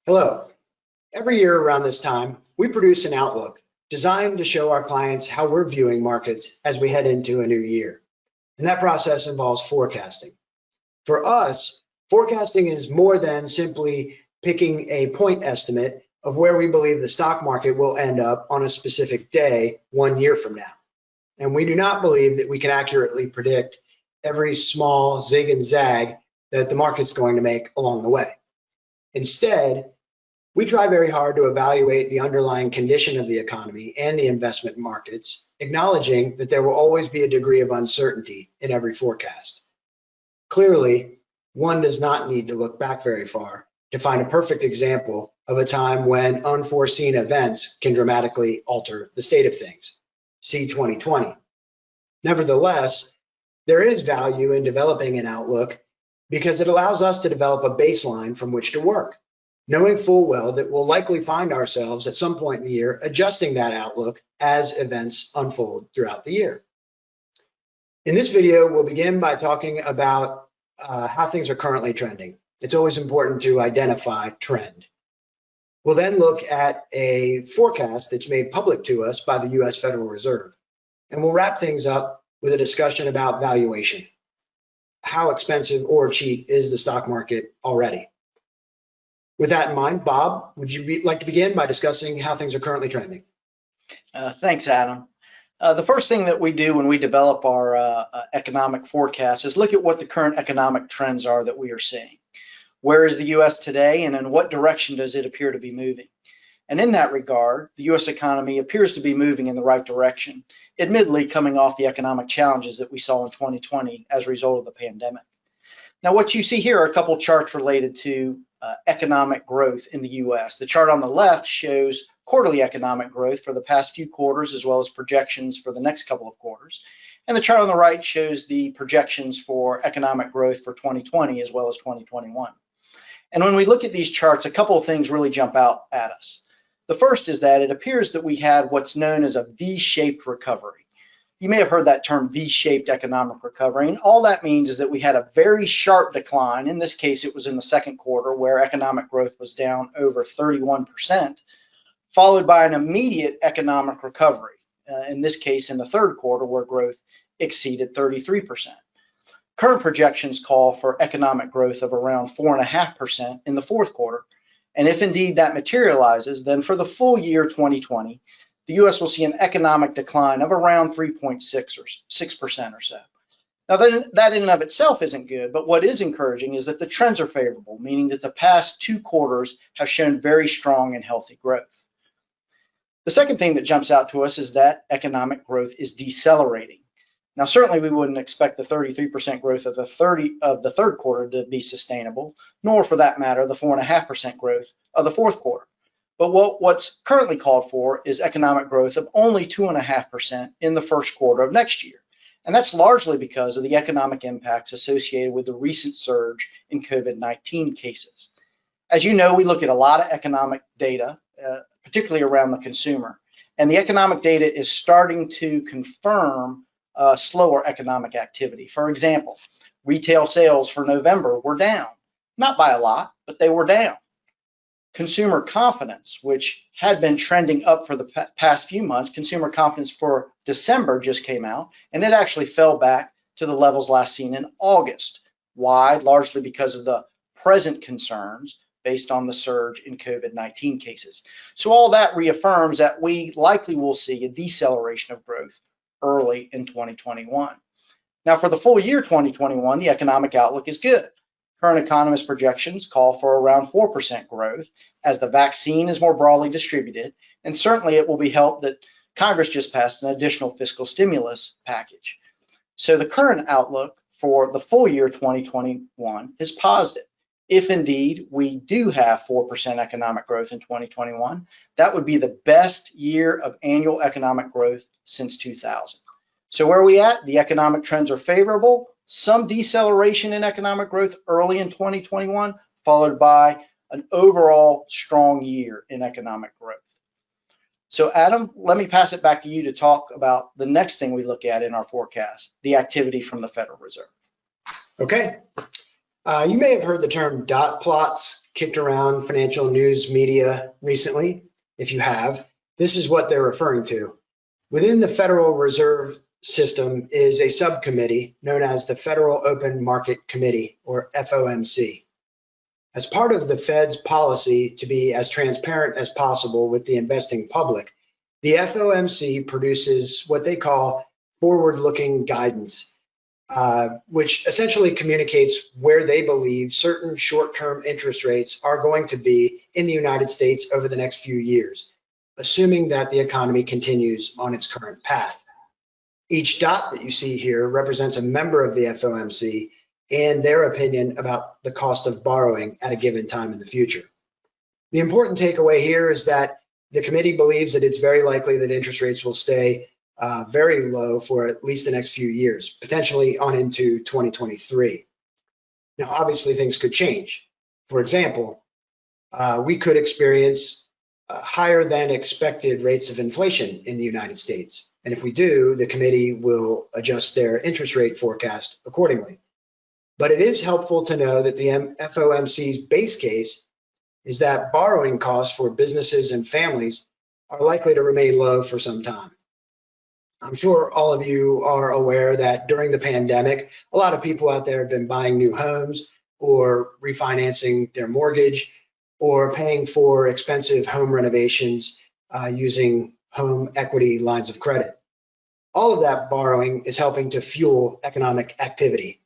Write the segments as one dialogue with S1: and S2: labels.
S1: Hello. Every year around this time, we produce an outlook designed to show our clients how we're viewing markets as we head into a new year. And that process involves forecasting. For us, forecasting is more than simply picking a point estimate of where we believe the stock market will end up on a specific day 1 year from now. And we do not believe that we can accurately predict every small zig and zag that the market's going to make along the way. Instead, we try very hard to evaluate the underlying condition of the economy and the investment markets, acknowledging that there will always be a degree of uncertainty in every forecast. Clearly, one does not need to look back very far to find a perfect example of a time when unforeseen events can dramatically alter the state of things. See 2020. Nevertheless, there is value in developing an outlook because it allows us to develop a baseline from which to work, knowing full well that we'll likely find ourselves at some point in the year adjusting that outlook as events unfold throughout the year. In this video, we'll begin by talking about how things are currently trending. It's always important to identify trend. We'll then look at a forecast that's made public to us by the US Federal Reserve. And we'll wrap things up with a discussion about valuation. How expensive or cheap is the stock market already? With that in mind, Bob, would you like to begin by discussing how things are currently trending?
S2: Thanks, Adam. The first thing that we do when we develop our economic forecast is look at what the current economic trends are that we are seeing. Where is the U.S. today, and in what direction does it appear to be moving? And in that regard, the U.S. economy appears to be moving in the right direction, admittedly coming off the economic challenges that we saw in 2020 as a result of the pandemic. Now, what you see here are a couple charts related to economic growth in the U.S. The chart on the left shows quarterly economic growth for the past few quarters, as well as projections for the next couple of quarters. And the chart on the right shows the projections for economic growth for 2020 as well as 2021. And when we look at these charts, a couple of things really jump out at us. The first is that it appears that we had what's known as a V-shaped recovery. You may have heard that term V-shaped economic recovery, and all that means is that we had a very sharp decline. In this case, it was in the second quarter where economic growth was down over 31%, followed by an immediate economic recovery. In this case, in the third quarter, where growth exceeded 33%. Current projections call for economic growth of around 4.5% in the fourth quarter. And if indeed that materializes, then for the full year 2020, the U.S. will see an economic decline of around 3.6 or 6% or so. Now, that in and of itself isn't good, but what is encouraging is that the trends are favorable, meaning that the past 2 quarters have shown very strong and healthy growth. The second thing that jumps out to us is that economic growth is decelerating. Now, certainly we wouldn't expect the 33% growth of the third quarter to be sustainable, nor for that matter, the 4.5% growth of the fourth quarter. But what's currently called for is economic growth of only 2.5% in the first quarter of next year. And that's largely because of the economic impacts associated with the recent surge in COVID-19 cases. As you know, we look at a lot of economic data, particularly around the consumer. And the economic data is starting to confirm slower economic activity. For example, retail sales for November were down, not by a lot, but they were down. Consumer confidence, which had been trending up for the past few months, consumer confidence for December just came out, and it actually fell back to the levels last seen in August. Why? Largely because of the present concerns based on the surge in COVID-19 cases. So all that reaffirms that we likely will see a deceleration of growth early in 2021. Now, for the full year 2021, the economic outlook is good. Current economist projections call for around 4% growth as the vaccine is more broadly distributed, and certainly it will be helped that Congress just passed an additional fiscal stimulus package. So the current outlook for the full year 2021 is positive. If indeed we do have 4% economic growth in 2021, that would be the best year of annual economic growth since 2000. So where are we at? The economic trends are favorable. Some deceleration in economic growth early in 2021, followed by an overall strong year in economic growth. So Adam, let me pass it back to you to talk about the next thing we look at in our forecast, the activity from the Federal Reserve.
S1: Okay. You may have heard the term dot plots. kicked around financial news media recently, if you have, this is what they're referring to. Within the Federal Reserve System is a subcommittee known as the Federal Open Market Committee, or FOMC. As part of the Fed's policy to be as transparent as possible with the investing public, the FOMC produces what they call forward-looking guidance, which essentially communicates where they believe certain short-term interest rates are going to be in the United States over the next few years, assuming that the economy continues on its current path. Each dot that you see here represents a member of the FOMC and their opinion about the cost of borrowing at a given time in the future. The important takeaway here is that the committee believes that it's very likely that interest rates will stay very low for at least the next few years, potentially on into 2023. Now, obviously, things could change. For example, we could experience higher than expected rates of inflation in the United States. And if we do, the committee will adjust their interest rate forecast accordingly. But it is helpful to know that the FOMC's base case is that borrowing costs for businesses and families are likely to remain low for some time. I'm sure all of you are aware that during the pandemic, a lot of people out there have been buying new homes or refinancing their mortgage or paying for expensive home renovations using home equity lines of credit. All of that borrowing is helping to fuel economic activity.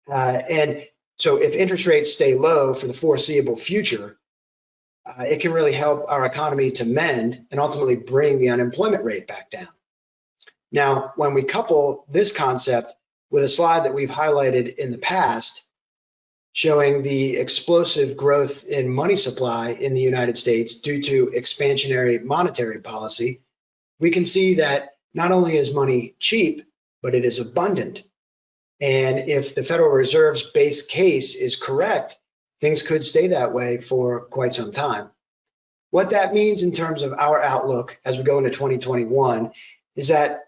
S1: And so if interest rates stay low for the foreseeable future, it can really help our economy to mend and ultimately bring the unemployment rate back down. Now, when we couple this concept with a slide that we've highlighted in the past, showing the explosive growth in money supply in the United States due to expansionary monetary policy, we can see that not only is money cheap, but it is abundant. And if the Federal Reserve's base case is correct, things could stay that way for quite some time. What that means in terms of our outlook as we go into 2021 is that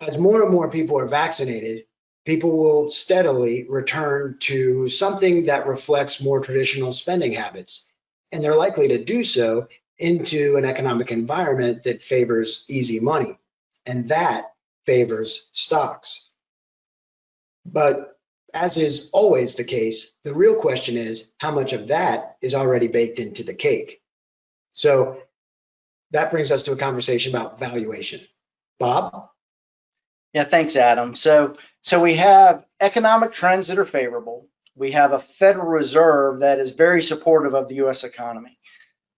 S1: as more and more people are vaccinated, people will steadily return to something that reflects more traditional spending habits. And they're likely to do so into an economic environment that favors easy money. And that favors stocks. But as is always the case, the real question is how much of that is already baked into the cake. So that brings us to a conversation about valuation. Bob?
S2: Yeah, thanks, Adam. So we have economic trends that are favorable. We have a Federal Reserve that is very supportive of the U.S. economy.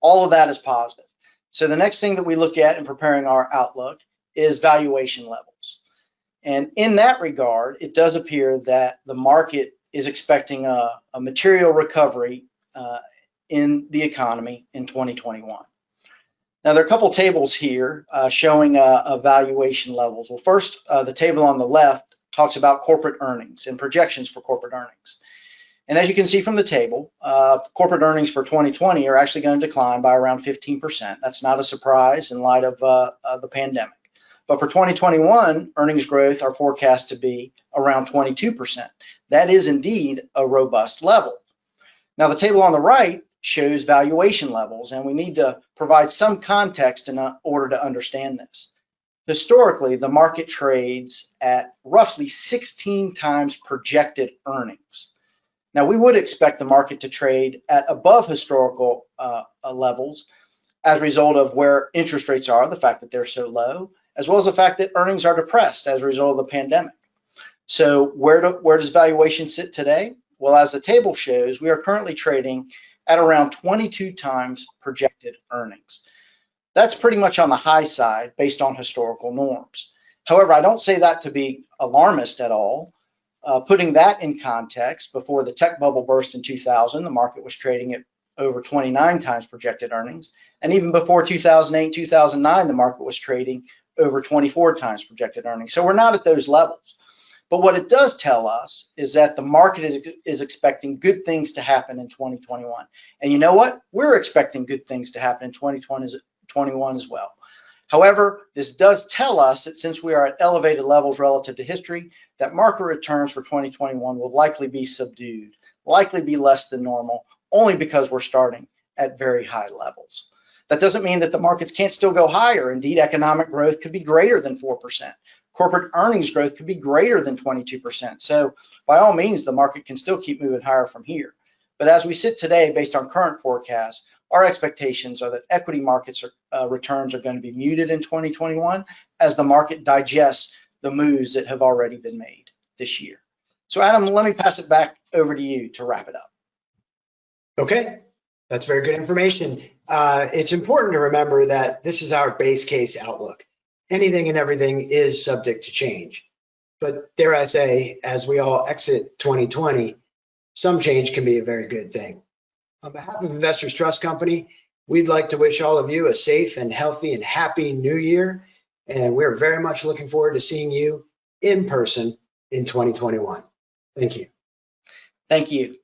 S2: All of that is positive. So the next thing that we look at in preparing our outlook is valuation levels. And in that regard, it does appear that the market is expecting a material recovery in the economy in 2021. Now, there are a couple tables here showing valuation levels. Well, first, the table on the left talks about corporate earnings and projections for corporate earnings. And as you can see from the table, corporate earnings for 2020 are actually going to decline by around 15%. That's not a surprise in light of the pandemic. But for 2021, earnings growth are forecast to be around 22%. That is indeed a robust level. Now, the table on the right shows valuation levels, and we need to provide some context in order to understand this. Historically, the market trades at roughly 16 times projected earnings. Now, we would expect the market to trade at above historical levels as a result of where interest rates are, the fact that they're so low, as well as the fact that earnings are depressed as a result of the pandemic. So where does valuation sit today? Well, as the table shows, we are currently trading at around 22 times projected earnings. That's pretty much on the high side based on historical norms. However, I don't say that to be alarmist at all. Putting that in context, before the tech bubble burst in 2000, the market was trading at over 29 times projected earnings. And even before 2008, 2009, the market was trading over 24 times projected earnings. So we're not at those levels. But what it does tell us is that the market is expecting good things to happen in 2021. And you know what? We're expecting good things to happen in 2021 as well. However, this does tell us that since we are at elevated levels relative to history, that market returns for 2021 will likely be subdued, likely be less than normal, only because we're starting at very high levels. That doesn't mean that the markets can't still go higher. Indeed, economic growth could be greater than 4%. Corporate earnings growth could be greater than 22%. So by all means, the market can still keep moving higher from here. But as we sit today, based on current forecasts, our expectations are that equity markets returns are going to be muted in 2021 as the market digests the moves that have already been made this year. So Adam, let me pass it back over to you to wrap it up.
S1: Okay, that's very good information. It's important to remember that this is our base case outlook. Anything and everything is subject to change. But dare I say, as we all exit 2020, some change can be a very good thing. On behalf of Investors Trust Company, we'd like to wish all of you a safe and healthy and happy new year. And we're very much looking forward to seeing you in person in 2021. Thank you.
S2: Thank you.